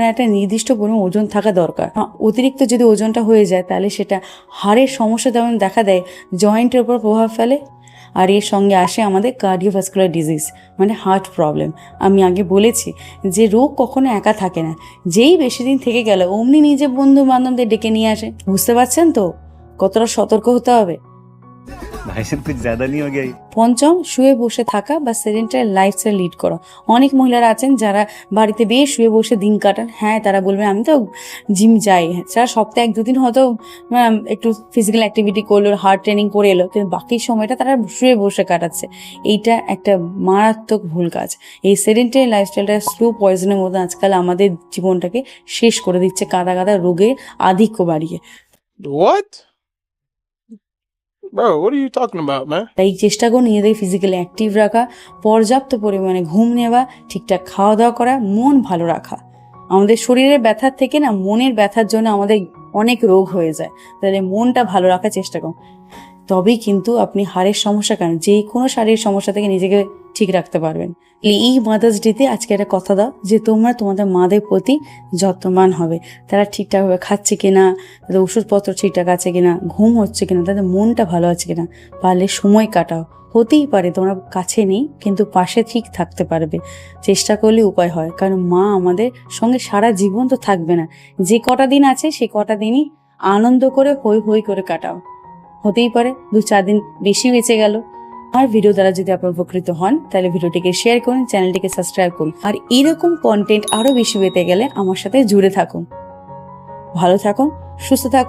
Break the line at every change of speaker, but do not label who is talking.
আপনার একটা নির্দিষ্ট পরিমাণ ওজন থাকা দরকার। অতিরিক্ত যদি ওজনটা হয়ে যায় তাহলে সেটা হাড়ের সমস্যা যেমন দেখা দেয়, জয়েন্টের উপর প্রভাব ফেলে, আর এর সঙ্গে আসে আমাদের কার্ডিওভাস্কুলার ডিজিজ মানে হার্ট প্রবলেম। আমি আগে বলেছি যে রোগ কখনো একা থাকে না, যেই বেশি দিন থেকে গেল অমনি নিজে বন্ধু বান্ধবদের ডেকে নিয়ে আসে। বুঝতে পারছেন তো কতটা সতর্ক হতে হবে?
भाईसाहब कुछ ज्यादा नहीं हो गया ये?
পঞ্চম, শুয়ে বসে থাকা বা সেডেন্টারি লাইফস্টাইল লিড করা। অনেক মহিলারা আছেন যারা বাড়িতে বেশ শুয়ে বসে দিন কাটান। হ্যাঁ, তারা বলবেন আমি তো জিম যাই, তারা সপ্তাহে 1-2 দিন হয়তো একটু ফিজিক্যাল অ্যাক্টিভিটি করলো, হার্ট ট্রেনিং করে এলো, কিন্তু বাকি সময়টা তারা শুয়ে বসে কাটাচ্ছে। এইটা একটা মারাত্মক ভুল কাজ। এই সেডেন্টারি লাইফস্টাইলটা স্লো পয়জনের মতো আজকাল আমাদের জীবনটাকে শেষ করে দিচ্ছে, কাদা কাদা রোগের আধিক্য বাড়িয়ে।
What? Bro, what are you talking about, man?
তাই চেষ্টা করুন নিজেদের ফিজিক্যালি অ্যাক্টিভ রাখা, পর্যাপ্ত পরিমাণে ঘুম নেওয়া, ঠিকঠাক খাওয়া দাওয়া করা, মন ভালো রাখা। আমাদের শরীরের ব্যথার থেকে না মনের ব্যথার জন্য আমাদের অনেক রোগ হয়ে যায়, তাহলে মনটা ভালো রাখার চেষ্টা করুন। তবেই কিন্তু আপনি হাড়ের সমস্যা কেন যে কোনো শারীরিক সমস্যা থেকে নিজেকে ঠিক রাখতে পারবেন। এই মাদার্স ডেতে আজকে একটা কথা দাও যে তোমরা তোমাদের মাদের প্রতি যত্নবান হবে। তারা ঠিকঠাকভাবে খাচ্ছে কিনা, তাদের ওষুধপত্র ঠিকঠাক আছে কিনা, ঘুম হচ্ছে কিনা, তাদের মনটা ভালো আছে কিনা, পারলে সময় কাটাও। হতেই পারে তোমরা কাছে নেই কিন্তু পাশে ঠিক থাকতে পারবে, চেষ্টা করলে উপায় হয়। কারণ মা আমাদের সঙ্গে সারা জীবন তো থাকবে না, যে কটা দিন আছে সেই কটা দিনই আনন্দ করে হই হই করে কাটাও। হতেই পারে 2-4 দিন বেশি বেঁচে গেল। আর ভিডিও দ্বারা যদি আপনার উপকৃত হন তাহলে ভিডিওটিকে শেয়ার করুন, চ্যানেলটিকে সাবস্ক্রাইব করুন। আর এরকম কন্টেন্ট আরো বেশি পেতে গেলে আমার সাথে জুড়ে থাকুন। ভালো থাকুন, সুস্থ থাকুন।